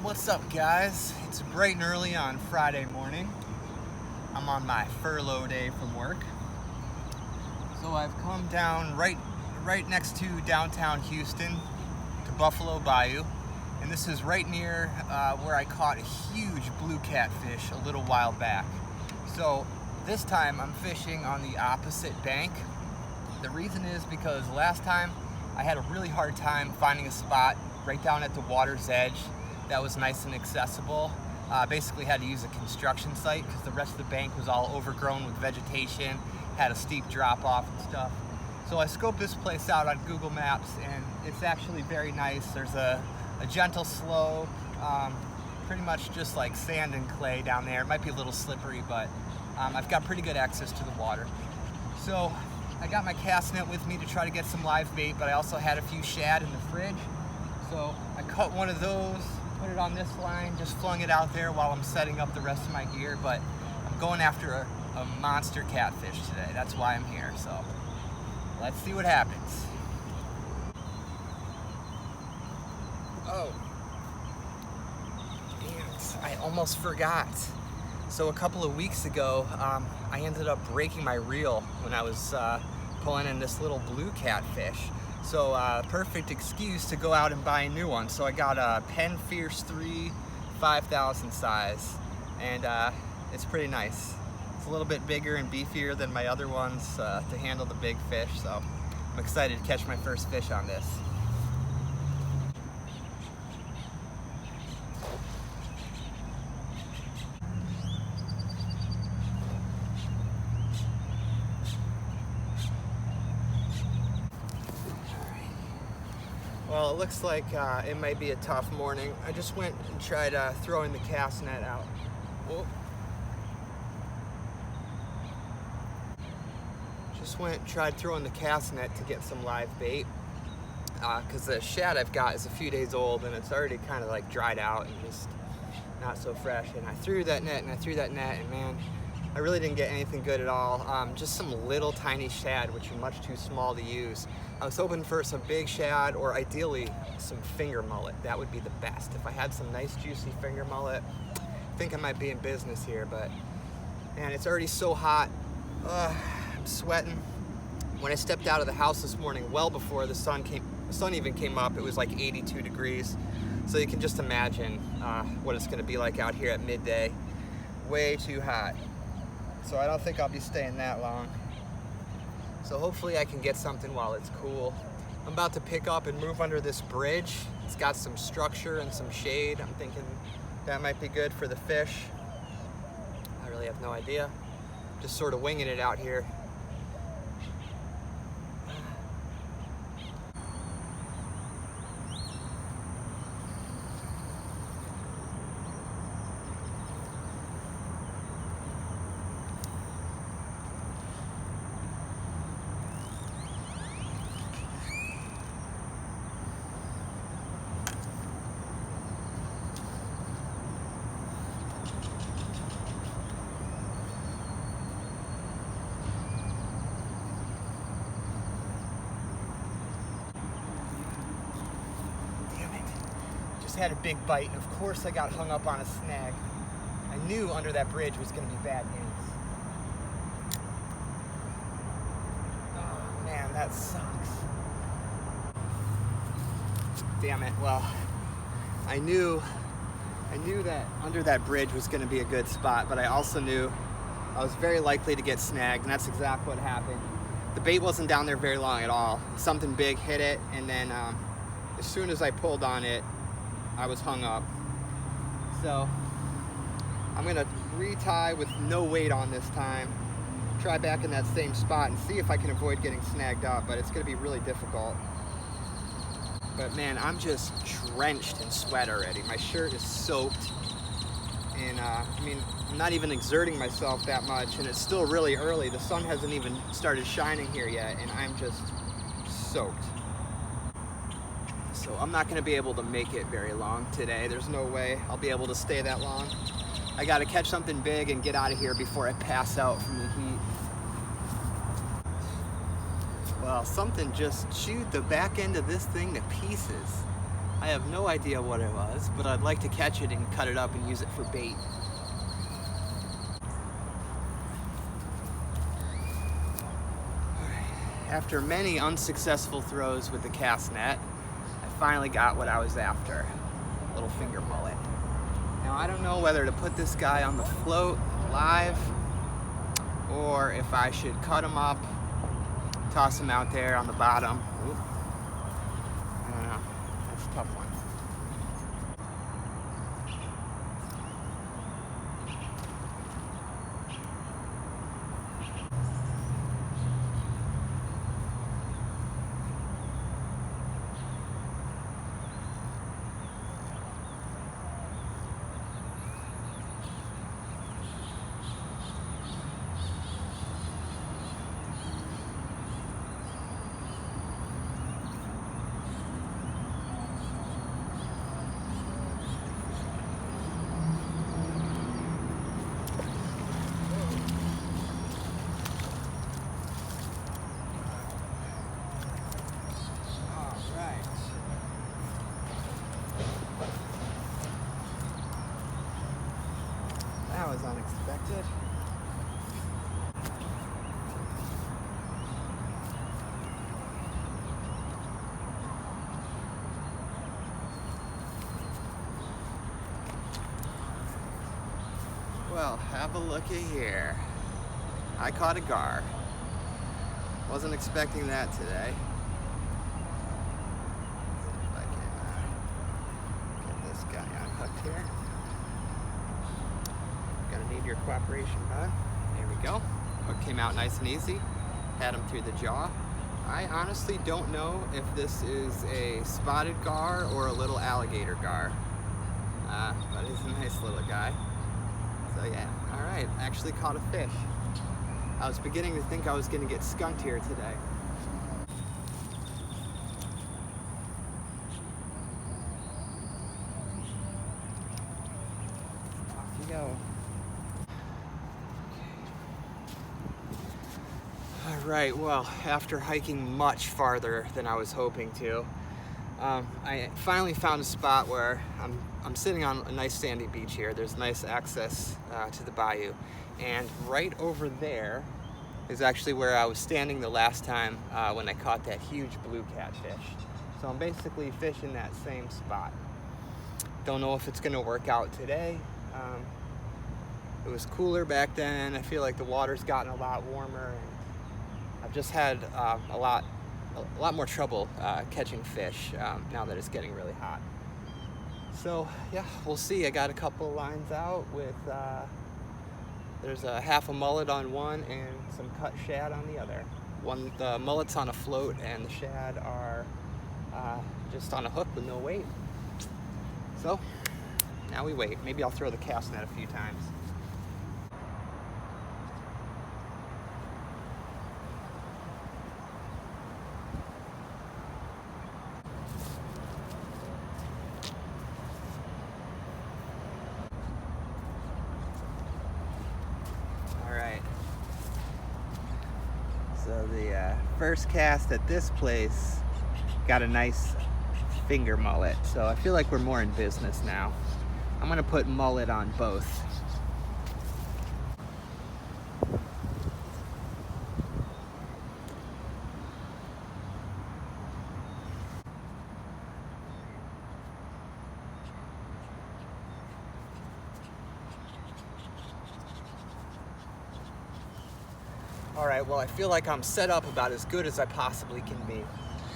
What's up, guys? It's bright and early on Friday morning. I'm on my furlough day from work. So I've come down right next to downtown Houston to Buffalo Bayou. And this is right near where I caught a huge blue catfish a little while back. So this time I'm fishing on the opposite bank. The reason is because last time I had a really hard time finding a spot right down at the water's edge that was nice and accessible. Basically had to use a construction site because the rest of the bank was all overgrown with vegetation, had a steep drop off and stuff. So I scoped this place out on Google Maps and it's actually very nice. There's a gentle slope, pretty much just like sand and clay down there. It might be a little slippery, but I've got pretty good access to the water. So I got my cast net with me to try to get some live bait, but I also had a few shad in the fridge. So I cut one of those, put it on this line, just flung it out there while I'm setting up the rest of my gear, but I'm going after a monster catfish today. That's why I'm here, so let's see what happens. Oh, and I almost forgot. So a couple of weeks ago, I ended up breaking my reel when I was pulling in this little blue catfish. So perfect excuse to go out and buy a new one. So I got a Penn Fierce 3 5,000 size, and it's pretty nice. It's a little bit bigger and beefier than my other ones to handle the big fish. So I'm excited to catch my first fish on this. Well, it looks like it might be a tough morning. I just went and tried throwing the cast net out. Whoa. Just went and tried throwing the cast net to get some live bait. Because the shad I've got is a few days old and it's already kind of like dried out and just not so fresh. And I threw that net and man, I really didn't get anything good at all. Just some little tiny shad, which are much too small to use. I was hoping for some big shad or ideally some finger mullet. That would be the best. If I had some nice juicy finger mullet, I think I might be in business here, but man, it's already so hot. I'm sweating. When I stepped out of the house this morning, well before the sun even came up, it was like 82 degrees. So you can just imagine what it's gonna be like out here at midday. Way too hot. So I don't think I'll be staying that long. So hopefully I can get something while it's cool. I'm about to pick up and move under this bridge. It's got some structure and some shade. I'm thinking that might be good for the fish. I really have no idea. Just sort of winging it out here. Had a big bite, and of course I got hung up on a snag. I knew under that bridge was going to be bad news. Oh man, that sucks. Damn it. Well, I knew that under that bridge was going to be a good spot, but I also knew I was very likely to get snagged, and that's exactly what happened. The bait wasn't down there very long at all. Something big hit it, and then as soon as I pulled on it, I was hung up. So I'm gonna retie with no weight on this time, try back in that same spot and see if I can avoid getting snagged up, but it's gonna be really difficult. But man, I'm just drenched in sweat already. My shirt is soaked, and I mean, I'm not even exerting myself that much, and it's still really early. The sun hasn't even started shining here yet, and I'm just soaked. So I'm not gonna be able to make it very long today. There's no way I'll be able to stay that long. I gotta catch something big and get out of here before I pass out from the heat. Well, something just chewed the back end of this thing to pieces. I have no idea what it was, but I'd like to catch it and cut it up and use it for bait. After many unsuccessful throws with the cast net, I finally got what I was after, a little finger mullet. Now I don't know whether to put this guy on the float live or if I should cut him up, toss him out there on the bottom. Oop. I don't know, that's a tough one. That was unexpected. Well, have a looky here. I caught a gar. Wasn't expecting that today. If I can get this guy unhooked here. Gonna need your cooperation, bud. There we go. Hook came out nice and easy. Had him through the jaw. I honestly don't know if this is a spotted gar or a little alligator gar. But he's a nice little guy. So yeah, all right, actually caught a fish. I was beginning to think I was gonna get skunked here today. Off you go. All right, well, after hiking much farther than I was hoping to, I finally found a spot where I'm sitting on a nice sandy beach here. There's nice access to the bayou. And right over there is actually where I was standing the last time when I caught that huge blue catfish. So I'm basically fishing that same spot. Don't know if it's gonna work out today. It was cooler back then. I feel like the water's gotten a lot warmer. And I've just had a lot more trouble catching fish now that it's getting really hot. So yeah, we'll see. I got a couple lines out with, there's a half a mullet on one and some cut shad on the other. The mullet's on a float and the shad are just on a hook with no weight. So now we wait. Maybe I'll throw the cast net a few times. So the first cast at this place got a nice finger mullet. So I feel like we're more in business now. I'm gonna put mullet on both. All right, well, I feel like I'm set up about as good as I possibly can be.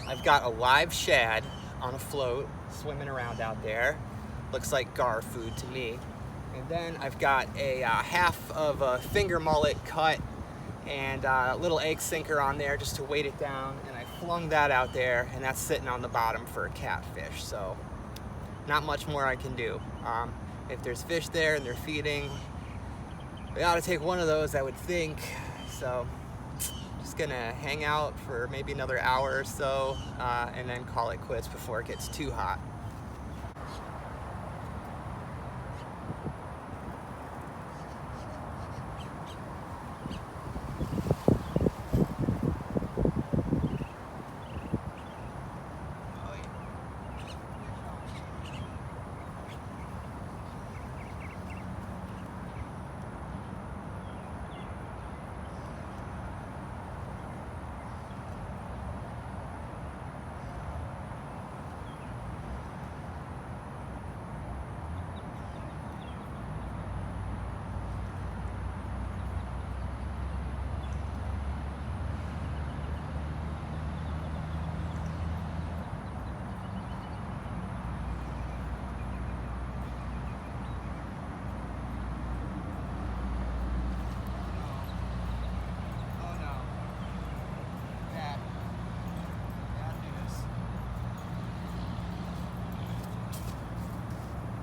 I've got a live shad on a float swimming around out there. Looks like gar food to me. And then I've got a half of a finger mullet cut and a little egg sinker on there just to weight it down. And I flung that out there and that's sitting on the bottom for a catfish. So not much more I can do. If there's fish there and they're feeding, we ought to take one of those, I would think. So just gonna hang out for maybe another hour or so and then call it quits before it gets too hot.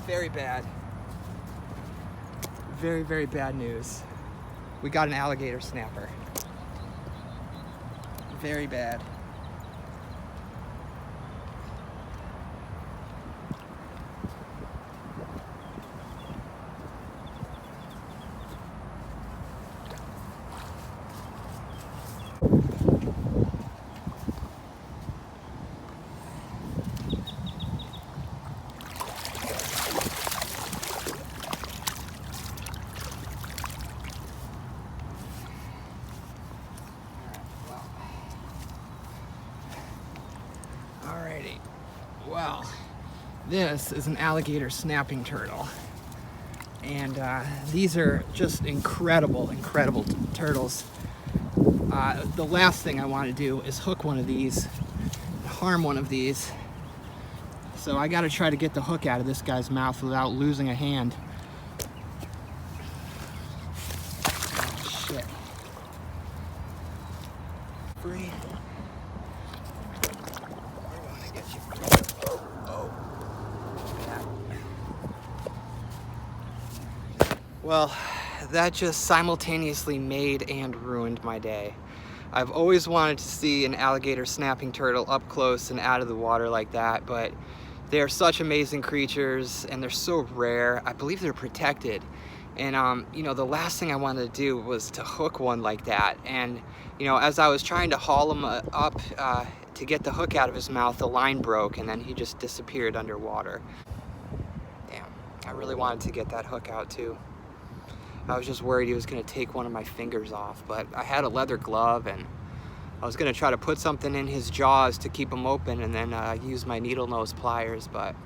Very bad. Very, very bad news. We got an alligator snapper. Very bad. Alrighty, well, this is an alligator snapping turtle, and these are just incredible turtles. The last thing I want to do is hook one of these, harm one of these, so I got to try to get the hook out of this guy's mouth without losing a hand. Oh, shit. Free. Well, that just simultaneously made and ruined my day. I've always wanted to see an alligator snapping turtle up close and out of the water like that, but they're such amazing creatures and they're so rare. I believe they're protected. And you know, the last thing I wanted to do was to hook one like that. And you know, as I was trying to haul him up to get the hook out of his mouth, the line broke and then he just disappeared underwater. Damn, I really wanted to get that hook out too. I was just worried he was going to take one of my fingers off, but I had a leather glove and I was going to try to put something in his jaws to keep him open and then use my needle nose pliers, but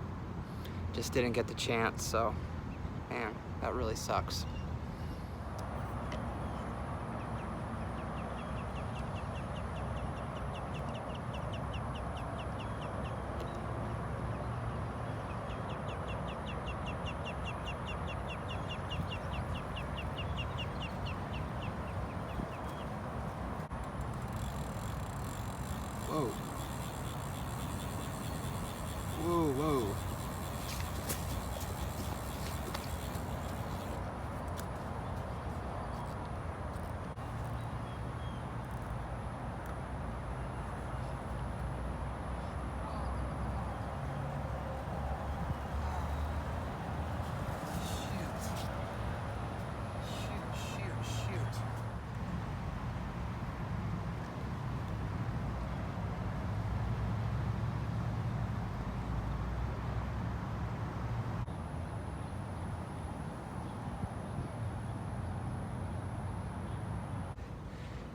just didn't get the chance. So man, that really sucks. Whoa. Whoa, whoa.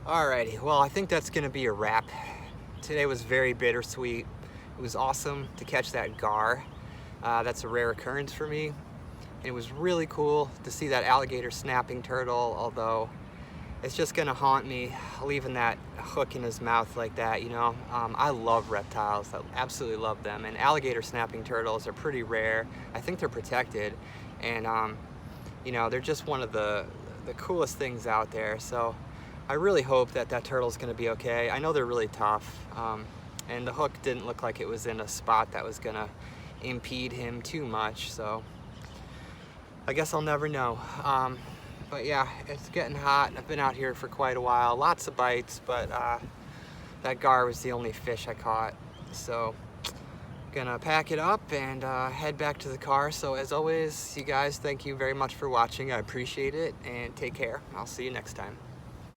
Alrighty, well, I think that's gonna be a wrap. Today was very bittersweet. It was awesome to catch that gar. That's a rare occurrence for me. It was really cool to see that alligator snapping turtle, although it's just gonna haunt me leaving that hook in his mouth like that, you know. I love reptiles, I absolutely love them, and alligator snapping turtles are pretty rare. I think they're protected, and you know, they're just one of the coolest things out there. So I really hope that that turtle's gonna be okay. I know they're really tough, and the hook didn't look like it was in a spot that was gonna impede him too much, so I guess I'll never know. But yeah, it's getting hot. I've been out here for quite a while. Lots of bites, but that gar was the only fish I caught. So gonna pack it up and head back to the car. So as always, you guys, thank you very much for watching. I appreciate it, and take care. I'll see you next time.